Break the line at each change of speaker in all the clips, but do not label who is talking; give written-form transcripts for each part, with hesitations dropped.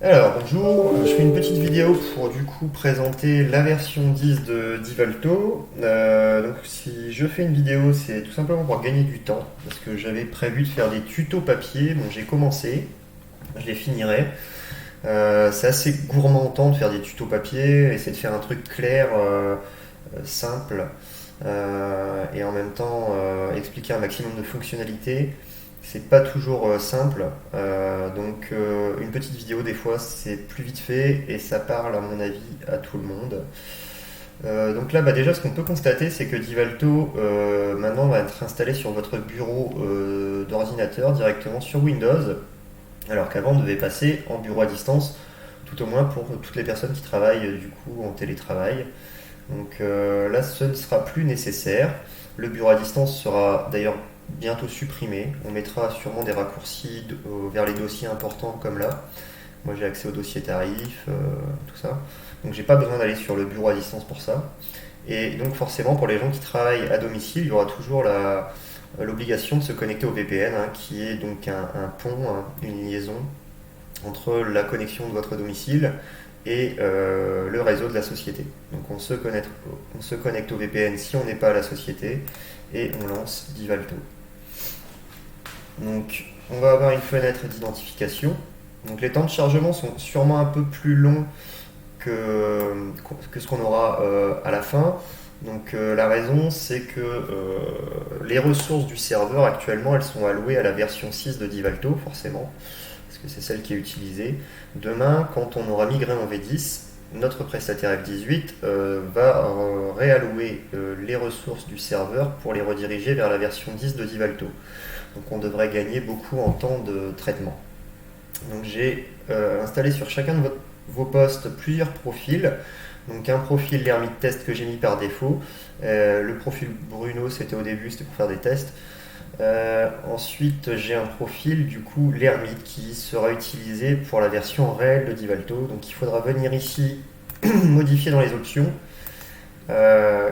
Alors bonjour, je fais une petite vidéo pour du coup présenter la version 10 de Divalto. Donc si je fais une vidéo, c'est tout simplement pour gagner du temps, parce que j'avais prévu de faire des tutos papier, donc j'ai commencé, je les finirai. C'est assez gourmand en temps de faire des tutos papier, essayer de faire un truc clair, simple, et en même temps expliquer un maximum de fonctionnalités. C'est pas toujours simple, une petite vidéo des fois c'est plus vite fait et ça parle à mon avis à tout le monde. Donc là déjà ce qu'on peut constater c'est que Divalto maintenant va être installé sur votre bureau d'ordinateur directement sur Windows, alors qu'avant on devait passer en bureau à distance, tout au moins pour toutes les personnes qui travaillent du coup en télétravail. Donc là, ce ne sera plus nécessaire. Le bureau à distance sera d'ailleurs bientôt supprimé. On mettra sûrement des raccourcis vers les dossiers importants comme là. Moi, j'ai accès aux dossiers tarifs, tout ça. Donc, j'ai pas besoin d'aller sur le bureau à distance pour ça. Et donc, forcément, pour les gens qui travaillent à domicile, il y aura toujours l'obligation de se connecter au VPN, hein, qui est donc un pont, hein, une liaison entre la connexion de votre domicile et le réseau de la société. Donc on se connecte au VPN si on n'est pas à la société et on lance Divalto. Donc on va avoir une fenêtre d'identification. Donc les temps de chargement sont sûrement un peu plus longs que ce qu'on aura à la fin. Donc la raison c'est que les ressources du serveur actuellement elles sont allouées à la version 6 de Divalto forcément, parce que c'est celle qui est utilisée. Demain, quand on aura migré en V10, notre prestataire F18 va réallouer les ressources du serveur pour les rediriger vers la version 10 de Divalto. Donc on devrait gagner beaucoup en temps de traitement. Donc j'ai installé sur chacun de vos postes plusieurs profils. Donc un profil l'ermite test que j'ai mis par défaut. Le profil Bruno, c'était au début, c'était pour faire des tests. Ensuite, j'ai un profil, du coup, l'ermite, qui sera utilisé pour la version réelle de Divalto. Donc, il faudra venir ici, modifier dans les options,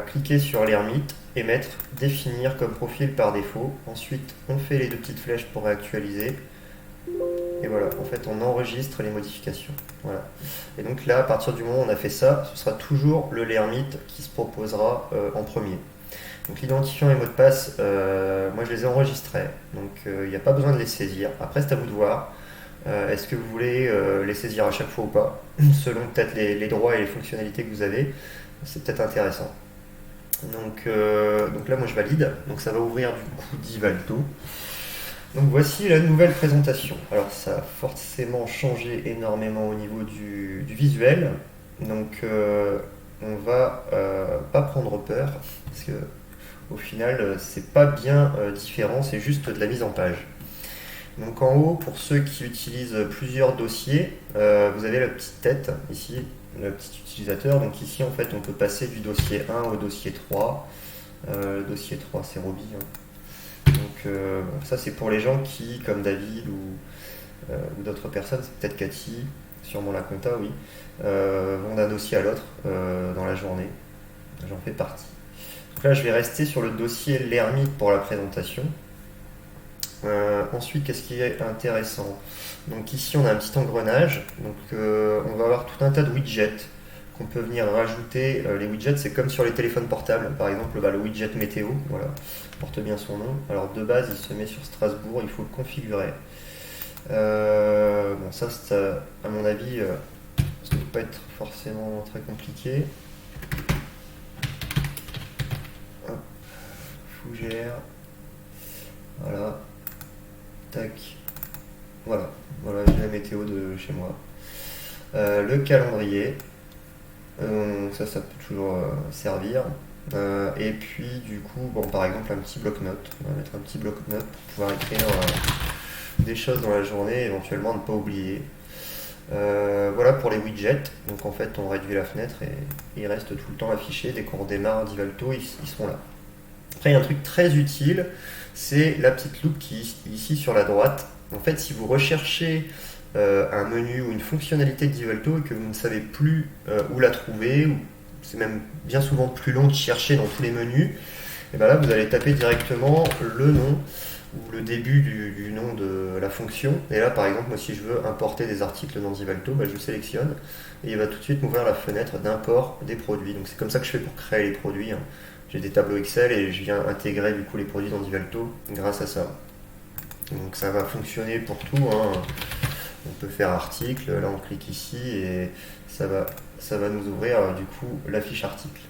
cliquer sur l'ermite et mettre définir comme profil par défaut. Ensuite, on fait les deux petites flèches pour réactualiser. Et voilà, en fait, on enregistre les modifications. Voilà. Et donc là, à partir du moment où on a fait ça, ce sera toujours le l'ermite qui se proposera en premier. Donc l'identifiant et mot de passe, moi je les ai enregistrés, donc il n'y a pas besoin de les saisir. Après c'est à vous de voir. Est-ce que vous voulez les saisir à chaque fois ou pas, selon peut-être les droits et les fonctionnalités que vous avez, c'est peut-être intéressant. Donc là moi je valide, donc ça va ouvrir du coup Divalto. Donc voici la nouvelle présentation. Alors ça a forcément changé énormément au niveau du visuel, donc on va pas prendre peur, parce que au final, c'est pas bien différent, c'est juste de la mise en page. Donc en haut, pour ceux qui utilisent plusieurs dossiers, vous avez la petite tête ici, le petit utilisateur. Donc ici, en fait, on peut passer du dossier 1 au dossier 3. Le dossier 3, c'est Roby, hein. Donc bon, ça, c'est pour les gens qui, comme David ou d'autres personnes, c'est peut-être Cathy, sûrement la compta, oui, vont d'un dossier à l'autre dans la journée. J'en fais partie. Donc là, je vais rester sur le dossier l'ermite pour la présentation. Ensuite, qu'est-ce qui est intéressant? Donc ici, on a un petit engrenage. Donc on va avoir tout un tas de widgets qu'on peut venir rajouter. Les widgets, c'est comme sur les téléphones portables. Par exemple, le widget météo, voilà, porte bien son nom. Alors de base, il se met sur Strasbourg, il faut le configurer. Bon, ça, à mon avis, ça ne peut pas être forcément très compliqué. Fougère, voilà, tac, voilà, j'ai la météo de chez moi. Le calendrier, ça peut toujours servir. Et puis du coup, bon, par exemple un petit bloc-notes, on va mettre un petit bloc-notes pour pouvoir écrire des choses dans la journée, éventuellement ne pas oublier. Voilà pour les widgets, donc en fait on réduit la fenêtre et ils restent tout le temps affichés. Dès qu'on redémarre Divalto, ils seront là. Après, il y a un truc très utile, c'est la petite loupe qui est ici sur la droite. En fait, si vous recherchez un menu ou une fonctionnalité de Divalto et que vous ne savez plus où la trouver, ou c'est même bien souvent plus long de chercher dans tous les menus, et bien là, vous allez taper directement le nom ou le début du nom de la fonction. Et là, par exemple, moi, si je veux importer des articles dans Divalto, bah, je le sélectionne et il va tout de suite m'ouvrir la fenêtre d'import des produits. Donc c'est comme ça que je fais pour créer les produits, hein. J'ai des tableaux Excel et je viens intégrer du coup les produits dans Divalto grâce à ça. Donc ça va fonctionner pour tout, hein. On peut faire article, là on clique ici et ça va nous ouvrir du coup la fiche article.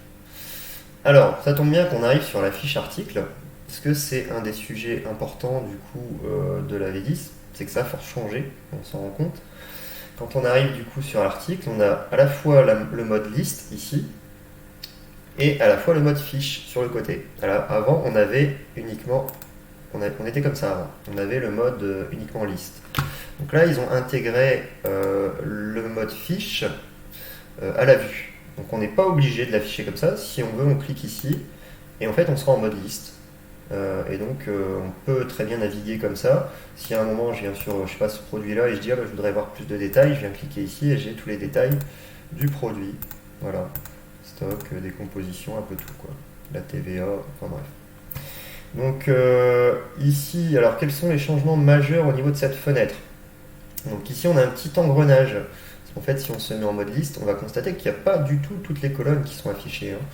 Alors, ça tombe bien qu'on arrive sur la fiche article, parce que c'est un des sujets importants du coup de la V10, c'est que ça a fort changé, on s'en rend compte. Quand on arrive du coup sur l'article, on a à la fois le mode liste ici, et à la fois le mode fiche sur le côté. Alors, avant, on avait uniquement, on était comme ça avant, on avait le mode uniquement liste. Donc là, ils ont intégré le mode fiche à la vue. Donc on n'est pas obligé de l'afficher comme ça. Si on veut, on clique ici et en fait, on sera en mode liste. Et donc, on peut très bien naviguer comme ça. Si à un moment, je viens sur, je sais pas, ce produit-là et je dis, ah, bah, je voudrais voir plus de détails, je viens cliquer ici et j'ai tous les détails du produit. Voilà. Stock, décomposition, un peu tout, quoi. La TVA, enfin bref. Donc ici, alors quels sont les changements majeurs au niveau de cette fenêtre? Donc ici, on a un petit engrenage. Parce qu'en fait, si on se met en mode liste, on va constater qu'il n'y a pas du tout toutes les colonnes qui sont affichées, hein.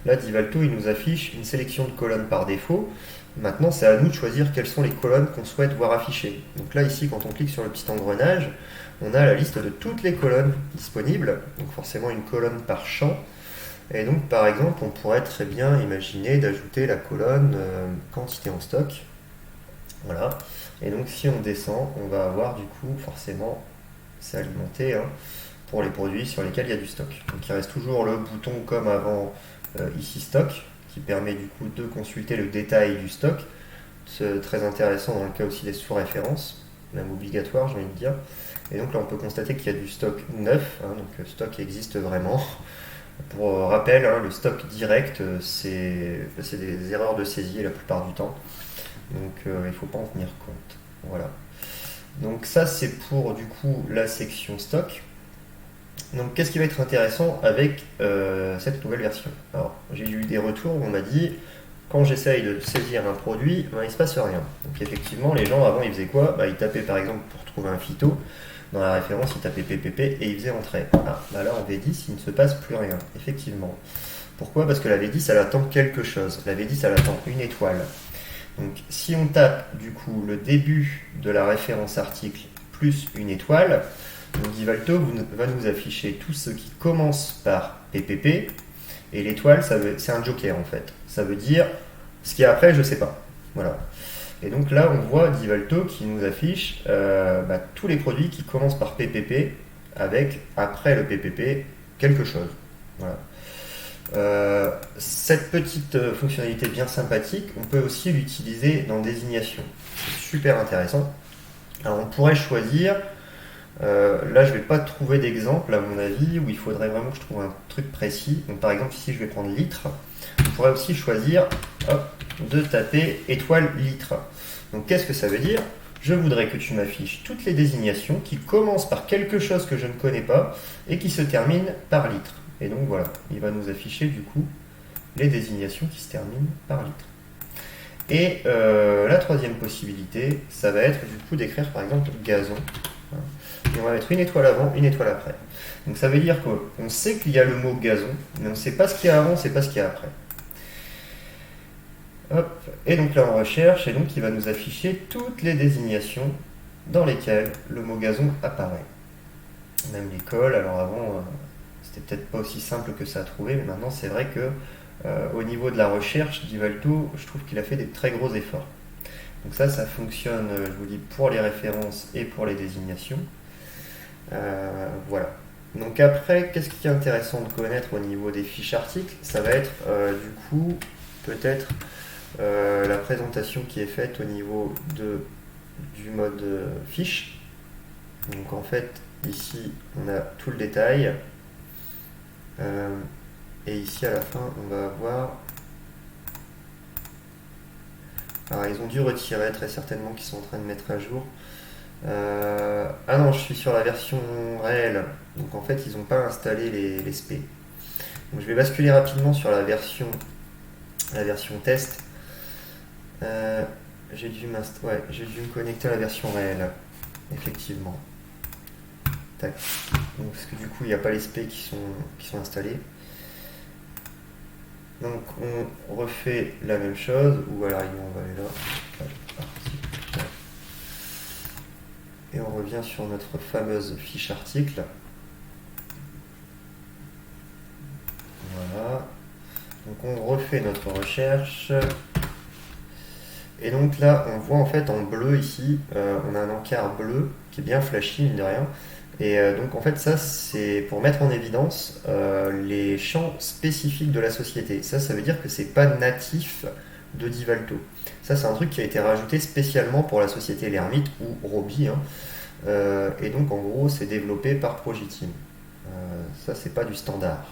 Là, Divalto, il nous affiche une sélection de colonnes par défaut. Maintenant, c'est à nous de choisir quelles sont les colonnes qu'on souhaite voir affichées. Donc là, ici, quand on clique sur le petit engrenage, on a la liste de toutes les colonnes disponibles. Donc forcément, une colonne par champ. Et donc, par exemple, on pourrait très bien imaginer d'ajouter la colonne quantité en stock. Voilà. Et donc, si on descend, on va avoir du coup, forcément, c'est alimenté, hein, pour les produits sur lesquels il y a du stock. Donc, il reste toujours le bouton comme avant, ici stock, qui permet du coup de consulter le détail du stock. C'est très intéressant dans le cas aussi des sous-références, même obligatoire, j'ai envie de dire. Et donc là, on peut constater qu'il y a du stock neuf, hein, donc stock existe vraiment. Pour rappel, hein, le stock direct, c'est des erreurs de saisie la plupart du temps. Donc il ne faut pas en tenir compte. Voilà. Donc ça, c'est pour du coup la section stock. Donc qu'est-ce qui va être intéressant avec cette nouvelle version? Alors, j'ai eu des retours où on m'a dit, quand j'essaye de saisir un produit, ben, il ne se passe rien. Donc effectivement, les gens avant, ils faisaient quoi? Ils tapaient par exemple pour trouver un phyto. Dans la référence, il tapait PPP et il faisait entrer. Ah, bah là en V10, il ne se passe plus rien, effectivement. Pourquoi? Parce que la V10, elle attend quelque chose. La V10, elle attend une étoile. Donc si on tape du coup le début de la référence article plus une étoile, donc Divalto va nous afficher tout ce qui commence par PPP, et l'étoile, c'est un joker en fait. Ça veut dire ce qu'il y a après, je ne sais pas. Voilà. Et donc là, on voit Divalto qui nous affiche tous les produits qui commencent par PPP avec, après le PPP, quelque chose. Voilà. Cette petite fonctionnalité bien sympathique, on peut aussi l'utiliser dans désignation. C'est super intéressant. Alors on pourrait choisir, là je ne vais pas trouver d'exemple à mon avis, où il faudrait vraiment que je trouve un truc précis. Donc par exemple ici je vais prendre litre. On pourrait aussi choisir de taper étoile litre. Donc qu'est-ce que ça veut dire? Je voudrais que tu m'affiches toutes les désignations qui commencent par quelque chose que je ne connais pas et qui se terminent par litre. Et donc voilà, il va nous afficher du coup les désignations qui se terminent par litre. Et la troisième possibilité, ça va être du coup d'écrire par exemple gazon. Et on va mettre une étoile avant, une étoile après. Donc ça veut dire qu'on sait qu'il y a le mot gazon, mais on ne sait pas ce qu'il y a avant, on ne sait pas ce qu'il y a après. Hop. Et donc là on recherche, et donc il va nous afficher toutes les désignations dans lesquelles le mot gazon apparaît. Même l'école, alors avant c'était peut-être pas aussi simple que ça à trouver, mais maintenant c'est vrai que au niveau de la recherche, Divalto, je trouve qu'il a fait des très gros efforts. Donc ça fonctionne, je vous dis, pour les références et pour les désignations. Voilà. Donc après, qu'est-ce qui est intéressant de connaître au niveau des fiches articles? Ça va être du coup peut-être la présentation qui est faite au niveau du mode fiche. Donc en fait, ici, on a tout le détail. Et ici, à la fin, on va avoir... Alors, ils ont dû retirer très certainement qu'ils sont en train de mettre à jour. Ah non, je suis sur la version réelle. Donc en fait, ils n'ont pas installé les SP. Donc je vais basculer rapidement sur la version test. j'ai dû me connecter à la version réelle, effectivement. Tac. Donc, parce que du coup, il n'y a pas les specs qui sont installés. Donc, on refait la même chose, ou alors on va aller là. Et on revient sur notre fameuse fiche article. Voilà. Donc, on refait notre recherche. Et donc là, on voit en fait en bleu ici, on a un encart bleu qui est bien flashy, mine de rien. Et donc en fait ça c'est pour mettre en évidence les champs spécifiques de la société. Ça veut dire que c'est pas natif de Divalto. Ça c'est un truc qui a été rajouté spécialement pour la société L'Hermite ou Roby. Hein. Et donc en gros c'est développé par Progiteam. Ça c'est pas du standard.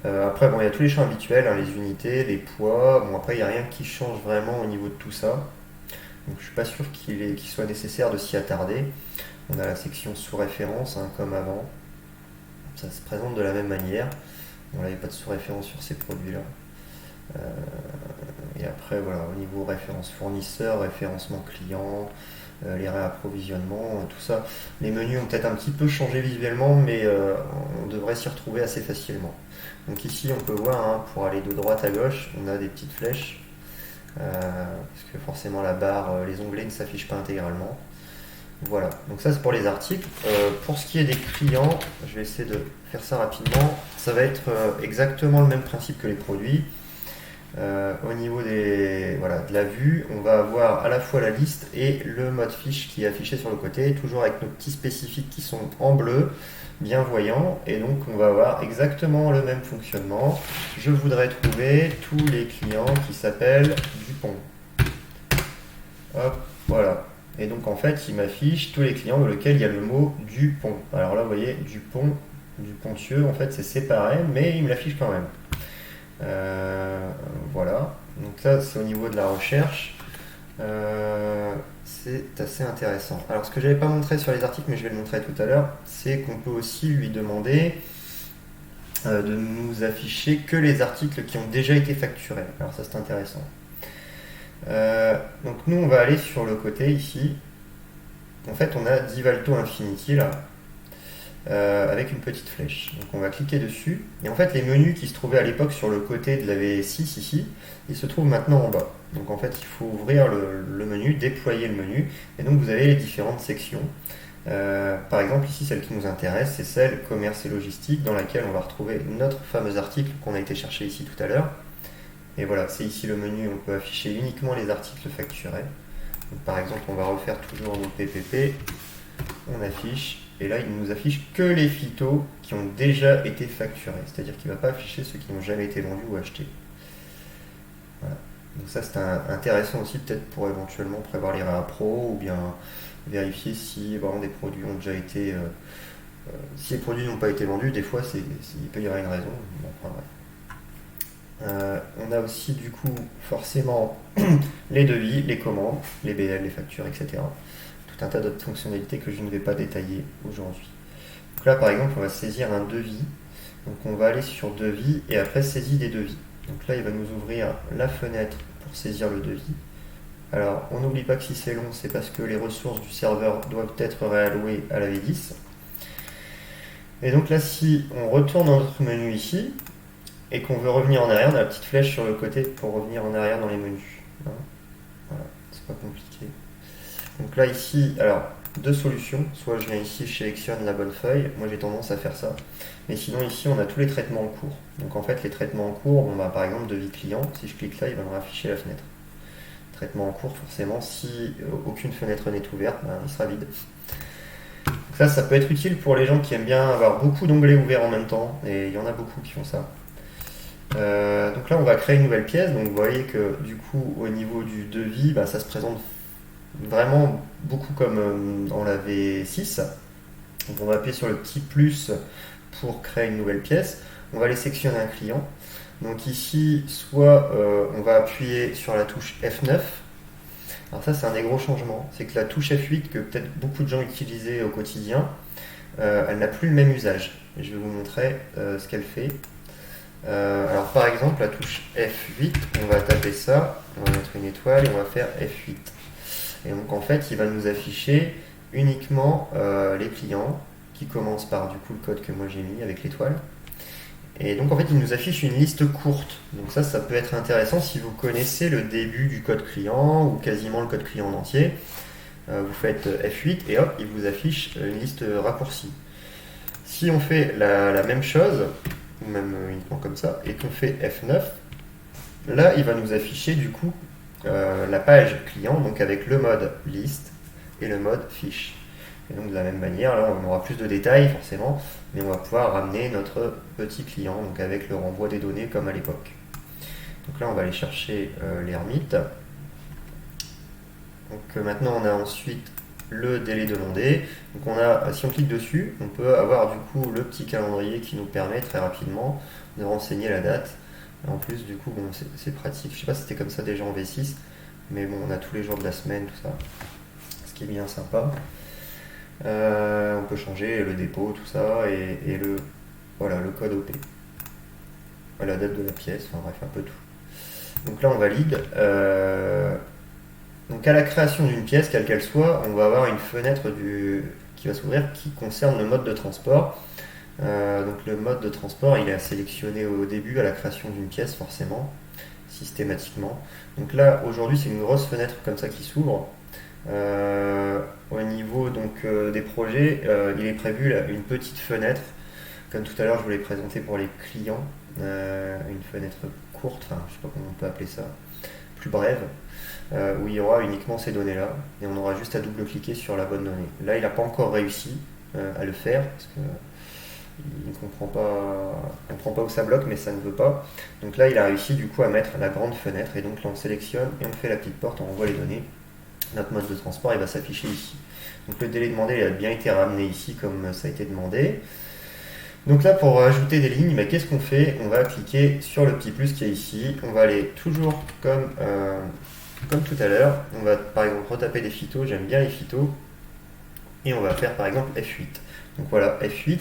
Après bon il y a tous les champs habituels, hein, les unités, les poids. Bon après il n'y a rien qui change vraiment au niveau de tout ça. Donc je suis pas sûr qu'il soit nécessaire de s'y attarder. On a la section sous référence, hein, comme avant. Ça se présente de la même manière. Bon, là, il n'y a pas de sous-référence sur ces produits-là. Et après, voilà, au niveau référence fournisseur, référencement client, les réapprovisionnements, tout ça. Les menus ont peut-être un petit peu changé visuellement, mais on devrait s'y retrouver assez facilement. Donc ici, on peut voir, hein, pour aller de droite à gauche, on a des petites flèches. Parce que forcément, la barre, les onglets ne s'affichent pas intégralement. Voilà, donc ça c'est pour les articles. Pour ce qui est des clients, je vais essayer de faire ça rapidement. Ça va être exactement le même principe que les produits. Au niveau de la vue, on va avoir à la fois la liste et le mode fiche qui est affiché sur le côté, toujours avec nos petits spécifiques qui sont en bleu, bien voyants. Et donc on va avoir exactement le même fonctionnement. Je voudrais trouver tous les clients qui s'appellent Dupont. Hop, voilà. Et donc en fait, il m'affiche tous les clients dans lesquels il y a le mot Dupont. Alors là, vous voyez, Dupont, Dupontieux, en fait, c'est séparé, mais il me l'affiche quand même. Voilà. Donc ça, c'est au niveau de la recherche. C'est assez intéressant. Alors ce que je n'avais pas montré sur les articles, mais je vais le montrer tout à l'heure, c'est qu'on peut aussi lui demander de nous afficher que les articles qui ont déjà été facturés. Alors ça, c'est intéressant. Donc nous on va aller sur le côté ici. En fait on a Divalto Infinity là, avec une petite flèche. Donc on va cliquer dessus et en fait les menus qui se trouvaient à l'époque sur le côté de la V6 ici, ils se trouvent maintenant en bas. Donc en fait il faut ouvrir le menu, déployer le menu et donc vous avez les différentes sections. Par exemple ici celle qui nous intéresse c'est celle commerce et logistique dans laquelle on va retrouver notre fameux article qu'on a été chercher ici tout à l'heure. Et voilà, c'est ici le menu, on peut afficher uniquement les articles facturés. Donc, par exemple, on va refaire toujours nos PPP, on affiche, et là il nous affiche que les phytos qui ont déjà été facturés, c'est-à-dire qu'il ne va pas afficher ceux qui n'ont jamais été vendus ou achetés. Voilà. Donc ça c'est intéressant aussi peut-être pour éventuellement prévoir les réappros ou bien vérifier si vraiment des produits ont déjà été... si les produits n'ont pas été vendus, des fois il peut y avoir une raison. Bon, enfin, bref. On a aussi du coup forcément les devis, les commandes, les BL, les factures, etc. Tout un tas d'autres fonctionnalités que je ne vais pas détailler aujourd'hui. Donc là par exemple on va saisir un devis. Donc on va aller sur devis et après saisie des devis. Donc là il va nous ouvrir la fenêtre pour saisir le devis. Alors on n'oublie pas que si c'est long c'est parce que les ressources du serveur doivent être réallouées à la V10. Et donc là si on retourne dans notre menu ici, et qu'on veut revenir en arrière, on a la petite flèche sur le côté pour revenir en arrière dans les menus. Voilà, c'est pas compliqué. Donc là ici, alors deux solutions, soit je viens ici, je sélectionne la bonne feuille, moi j'ai tendance à faire ça, mais sinon ici on a tous les traitements en cours. Donc en fait les traitements en cours, bon, par exemple devis client, si je clique là il va me rafficher la fenêtre. Traitement en cours forcément, si aucune fenêtre n'est ouverte, il sera vide. Donc ça peut être utile pour les gens qui aiment bien avoir beaucoup d'onglets ouverts en même temps, et il y en a beaucoup qui font ça. Donc là on va créer une nouvelle pièce, donc vous voyez que du coup au niveau du devis ça se présente vraiment beaucoup comme dans la V6. Donc on va appuyer sur le petit plus pour créer une nouvelle pièce, on va aller sectionner un client. Donc ici soit on va appuyer sur la touche F9. Alors ça c'est un des gros changements, c'est que la touche F8 que peut-être beaucoup de gens utilisaient au quotidien, elle n'a plus le même usage et je vais vous montrer ce qu'elle fait. Alors par exemple, la touche F8, on va taper ça, on va mettre une étoile et on va faire F8. Et donc en fait, il va nous afficher uniquement les clients qui commencent par du coup le code que moi j'ai mis avec l'étoile. Et donc en fait, il nous affiche une liste courte. Donc ça peut être intéressant si vous connaissez le début du code client ou quasiment le code client en entier. Vous faites F8 et hop, il vous affiche une liste raccourcie. Si on fait la même chose, ou même uniquement comme ça, et qu'on fait F9, là il va nous afficher du coup la page client, donc avec le mode liste et le mode fiche. Et donc de la même manière, là on aura plus de détails forcément, mais on va pouvoir ramener notre petit client, donc avec le renvoi des données comme à l'époque. Donc là on va aller chercher l'ermite. Donc maintenant on a ensuite le délai demandé. Donc si on clique dessus, on peut avoir du coup le petit calendrier qui nous permet très rapidement de renseigner la date. En plus du coup bon, c'est pratique. Je sais pas si c'était comme ça déjà en V6, mais bon on a tous les jours de la semaine, tout ça. Ce qui est bien sympa. On peut changer le dépôt, tout ça, et le code OP. La date de la pièce, enfin bref, un peu tout. Donc là on valide. Donc à la création d'une pièce, quelle qu'elle soit, on va avoir une fenêtre qui va s'ouvrir qui concerne le mode de transport. Donc le mode de transport, il est sélectionné au début à la création d'une pièce forcément, systématiquement. Donc là aujourd'hui c'est une grosse fenêtre comme ça qui s'ouvre. Au niveau donc, des projets, il est prévu là, une petite fenêtre, comme tout à l'heure je vous l'ai présenté pour les clients, une fenêtre courte, enfin je sais pas comment on peut appeler ça, plus brève, où il y aura uniquement ces données-là, et on aura juste à double-cliquer sur la bonne donnée. Là, il n'a pas encore réussi à le faire, parce que il ne comprend pas où ça bloque, mais ça ne veut pas. Donc là, il a réussi du coup à mettre la grande fenêtre, et donc là, on sélectionne, et on fait la petite porte, on renvoie les données. Notre mode de transport, il va s'afficher ici. Donc le délai demandé, il a bien été ramené ici, comme ça a été demandé. Donc là, pour ajouter des lignes, mais qu'est-ce qu'on fait? On va cliquer sur le petit plus qui est ici. On va aller toujours comme tout à l'heure. On va par exemple retaper des phytos. J'aime bien les phytos. Et on va faire par exemple F8. Donc voilà, F8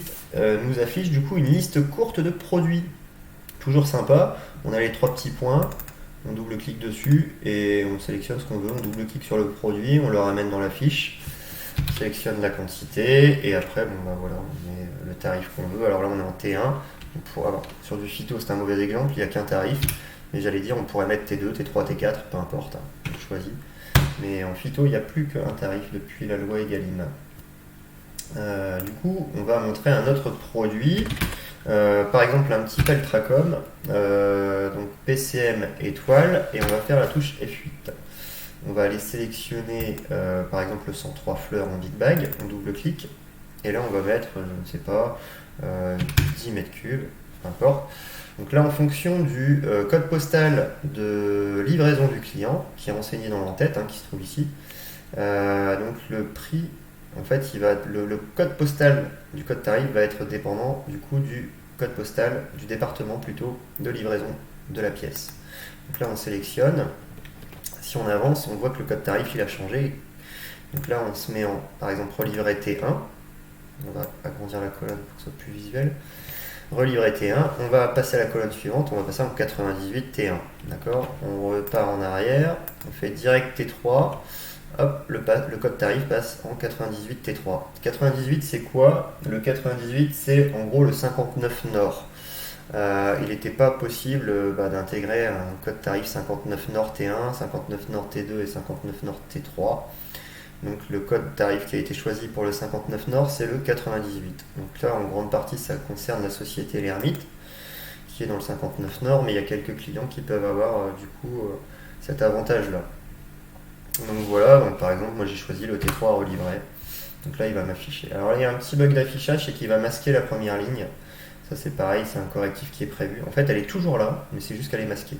nous affiche du coup une liste courte de produits. Toujours sympa. On a les trois petits points. On double-clique dessus et on sélectionne ce qu'on veut. On double-clique sur le produit. On le ramène dans la fiche. On sélectionne la quantité et après voilà, on met le tarif qu'on veut. Alors là on est en T1. Sur du phyto c'est un mauvais exemple, il n'y a qu'un tarif. Mais j'allais dire on pourrait mettre T2, T3, T4, peu importe, on choisit. Mais en phyto il n'y a plus qu'un tarif depuis la loi Egalim. Du coup on va montrer un autre produit. Par exemple un petit Peltracom, donc PCM étoile, et on va faire la touche F8. On va aller sélectionner par exemple le 103 fleurs en big bag, on double-clique, et là on va mettre, je ne sais pas, 10 mètres cubes, peu importe. Donc là en fonction du code postal de livraison du client, qui est renseigné dans l'entête, qui se trouve ici, donc le prix, en fait le code postal du code tarif va être dépendant du coup du code postal du département plutôt de livraison de la pièce. Donc là on sélectionne. Si on avance, on voit que le code tarif il a changé. Donc là, on se met en, par exemple, relivrer T1. On va agrandir la colonne pour que ce soit plus visuel. Relivrer T1. On va passer à la colonne suivante. On va passer en 98 T1. D'accord? On repart en arrière. On fait direct T3. Hop, le code tarif passe en 98 T3. 98, c'est quoi? Le 98, c'est en gros le 59 Nord. Il n'était pas possible d'intégrer un code tarif 59 Nord T1, 59 Nord T2 et 59 Nord T3. Donc le code tarif qui a été choisi pour le 59 Nord, c'est le 98. Donc là, en grande partie, ça concerne la société L'Ermite, qui est dans le 59 Nord, mais il y a quelques clients qui peuvent avoir du coup cet avantage-là. Donc voilà, donc, par exemple, moi j'ai choisi le T3 à relivrer. Donc là, il va m'afficher. Alors il y a un petit bug d'affichage, c'est qu'il va masquer la première ligne. Ça c'est pareil, c'est un correctif qui est prévu. En fait, elle est toujours là, mais c'est juste qu'elle est masquée.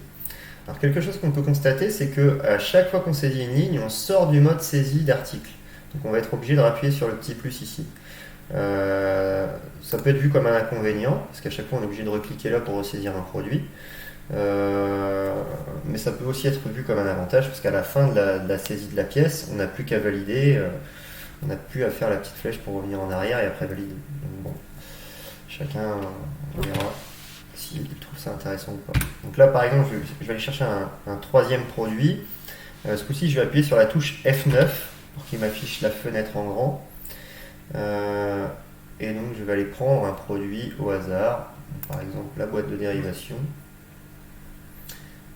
Alors quelque chose qu'on peut constater, c'est que à chaque fois qu'on saisit une ligne, on sort du mode saisie d'article. Donc on va être obligé de rappuyer sur le petit plus ici. Ça peut être vu comme un inconvénient, parce qu'à chaque fois on est obligé de recliquer là pour ressaisir un produit. Mais ça peut aussi être vu comme un avantage, parce qu'à la fin de la saisie de la pièce, on n'a plus qu'à valider, on n'a plus à faire la petite flèche pour revenir en arrière et après valider. Donc bon, chacun verra s'ils trouvent ça intéressant ou pas. Donc là, par exemple, je vais aller chercher un troisième produit. Ce coup-ci, je vais appuyer sur la touche F9 pour qu'il m'affiche la fenêtre en grand. Et donc, je vais aller prendre un produit au hasard, par exemple la boîte de dérivation.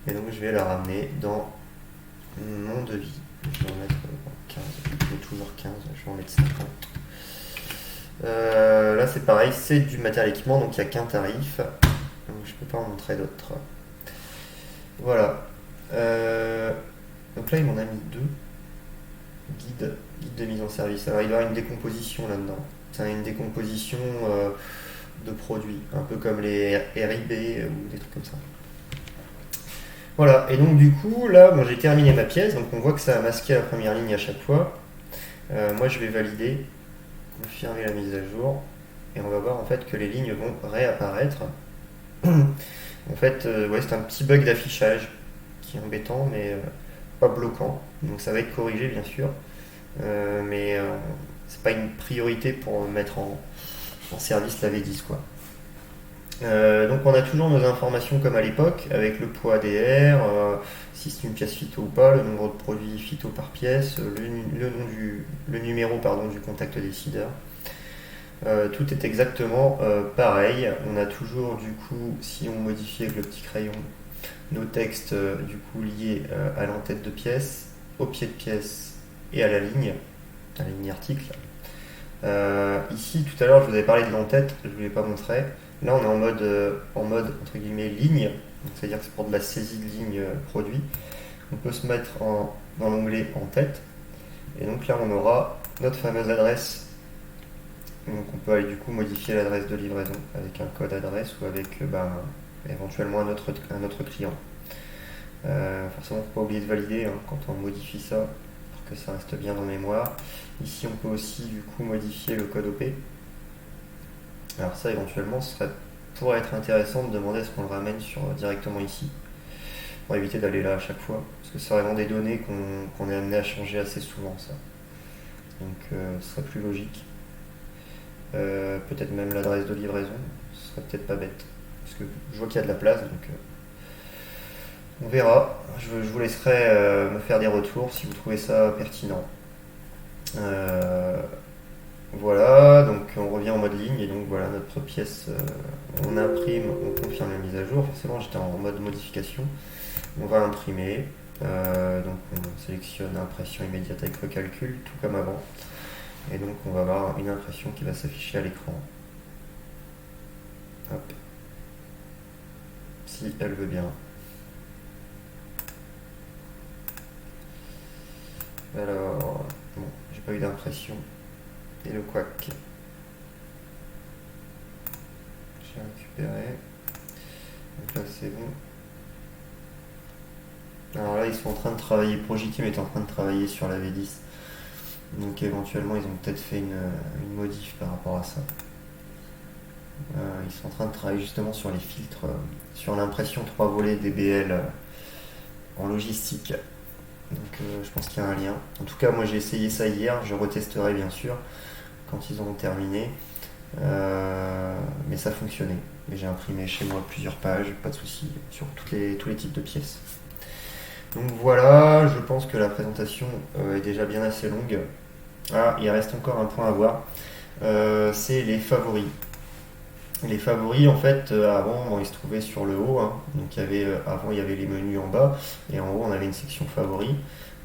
Et donc, je vais la ramener dans mon devis. Je vais en mettre 15, je mets toujours 15, je vais en mettre 50. Là, c'est pareil, c'est du matériel équipement, donc il n'y a qu'un tarif. Donc, je ne peux pas en montrer d'autres. Voilà. Donc là, il m'en a mis deux. Guide de mise en service. Alors, il doit y avoir une décomposition là-dedans. C'est une décomposition de produits, un peu comme les RIB ou des trucs comme ça. Voilà, et donc du coup, là, moi j'ai terminé ma pièce, donc on voit que ça a masqué la première ligne à chaque fois. Moi je vais valider, confirmer la mise à jour, et on va voir en fait que les lignes vont réapparaître. En fait, ouais, c'est un petit bug d'affichage qui est embêtant, mais pas bloquant. Donc ça va être corrigé bien sûr, mais c'est pas une priorité pour mettre en service la V10 quoi. Donc on a toujours nos informations comme à l'époque, avec le poids ADR, si c'est une pièce phyto ou pas, le nombre de produits phyto par pièce, le numéro du contact décideur. Tout est exactement pareil. On a toujours du coup, si on modifie avec le petit crayon, nos textes du coup liés à l'entête de pièce, au pied de pièce et à la ligne article. Ici tout à l'heure je vous avais parlé de l'entête, je ne vous l'ai pas montré. Là, on est en mode entre guillemets ligne, c'est-à-dire que c'est pour de la saisie de ligne produit. On peut se mettre dans l'onglet en tête, et donc là, on aura notre fameuse adresse. Donc, on peut aller du coup modifier l'adresse de livraison avec un code adresse ou avec éventuellement un autre client. Forcément, il ne faut pas oublier de valider quand on modifie ça pour que ça reste bien en mémoire. Ici, on peut aussi du coup modifier le code OP. Alors ça éventuellement pourrait être intéressant de demander à ce qu'on le ramène directement ici pour éviter d'aller là à chaque fois parce que c'est vraiment des données qu'on est amené à changer assez souvent ça. Donc ce serait plus logique. Peut-être même l'adresse de livraison, ce serait peut-être pas bête parce que je vois qu'il y a de la place donc on verra. Je vous laisserai me faire des retours si vous trouvez ça pertinent. Voilà, donc on revient en mode ligne et donc voilà notre pièce, on imprime, on confirme la mise à jour, forcément j'étais en mode modification, on va imprimer, donc on sélectionne impression immédiate avec le calcul, tout comme avant, et donc on va avoir une impression qui va s'afficher à l'écran. Hop, si elle veut bien. Alors, bon, j'ai pas eu d'impression. Et le quack. J'ai récupéré. Donc là c'est bon. Alors là ils sont en train de travailler, Progiteam est en train de travailler sur la V10. Donc éventuellement ils ont peut-être fait une modif par rapport à ça. Ils sont en train de travailler justement sur les filtres, sur l'impression 3 volets DBL en logistique. Donc je pense qu'il y a un lien. En tout cas moi j'ai essayé ça hier, je retesterai bien sûr quand ils auront terminé. Mais ça fonctionnait. Et j'ai imprimé chez moi plusieurs pages, pas de souci, sur tous les types de pièces. Donc voilà, je pense que la présentation est déjà bien assez longue. Ah, il reste encore un point à voir. C'est les favoris. Les favoris, en fait, avant, ils se trouvaient sur le haut. Donc avant, il y avait les menus en bas, et en haut, on avait une section favoris.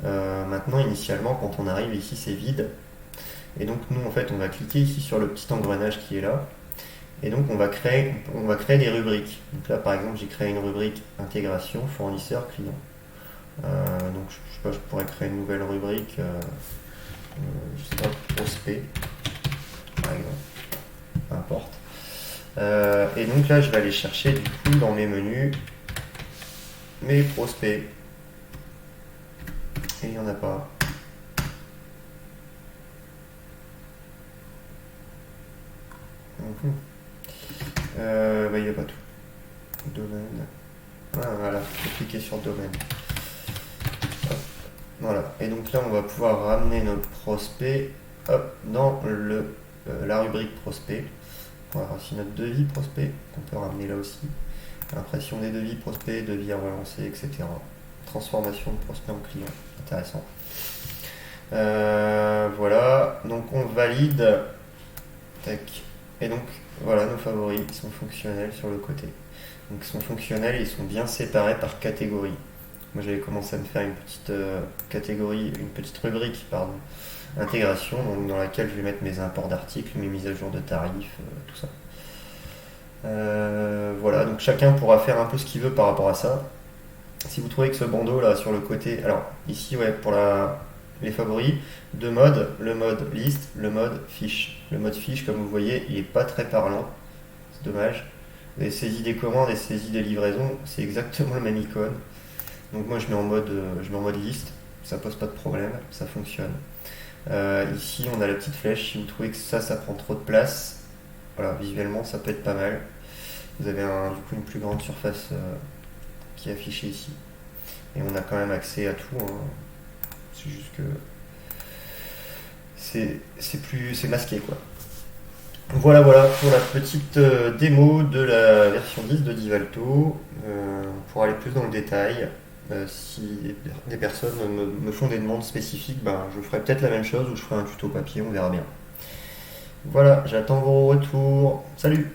Maintenant, initialement, quand on arrive ici, c'est vide. Et donc, nous, en fait, on va cliquer ici sur le petit engrenage qui est là. Et donc, on va créer des rubriques. Donc là, par exemple, j'ai créé une rubrique intégration, fournisseur, client. Donc, je sais pas, je pourrais créer une nouvelle rubrique, je sais pas, prospect, par exemple. Peu importe. Et donc là, je vais aller chercher du coup dans mes menus mes prospects. Et il n'y en a pas. Il n'y a pas tout. Domaine. Voilà, je vais cliquer sur domaine. Hop. Voilà. Et donc là, on va pouvoir ramener notre prospect dans la rubrique prospect. On va voir aussi notre devis prospect qu'on peut ramener là aussi. Impression des devis prospects, devis à relancer, etc. Transformation de prospect en client. Intéressant. Voilà, donc on valide. Tac. Et donc voilà, nos favoris ils sont fonctionnels sur le côté. Donc ils sont fonctionnels et ils sont bien séparés par catégorie. Moi j'avais commencé à me faire une petite catégorie, une petite rubrique, pardon, intégration, donc dans laquelle je vais mettre mes imports d'articles, mes mises à jour de tarifs, tout ça. Voilà, donc chacun pourra faire un peu ce qu'il veut par rapport à ça. Si vous trouvez que ce bandeau là sur le côté, alors ici ouais pour les favoris, deux modes, le mode liste, le mode fiche. Le mode fiche comme vous voyez il est pas très parlant, c'est dommage. Les saisies des commandes et saisies des livraisons c'est exactement le même icône. Donc moi je mets en mode liste, ça pose pas de problème, ça fonctionne. Ici on a la petite flèche, si vous trouvez que ça prend trop de place, voilà, visuellement ça peut être pas mal. Vous avez du coup une plus grande surface qui est affichée ici. Et on a quand même accès à tout, hein. C'est juste que c'est masqué quoi. Voilà voilà pour la petite démo de la version 10 de Divalto. Pour aller plus dans le détail, si des personnes me font des demandes spécifiques, ben, je ferai peut-être la même chose ou je ferai un tuto papier, on verra bien. Voilà, j'attends vos retours. Salut!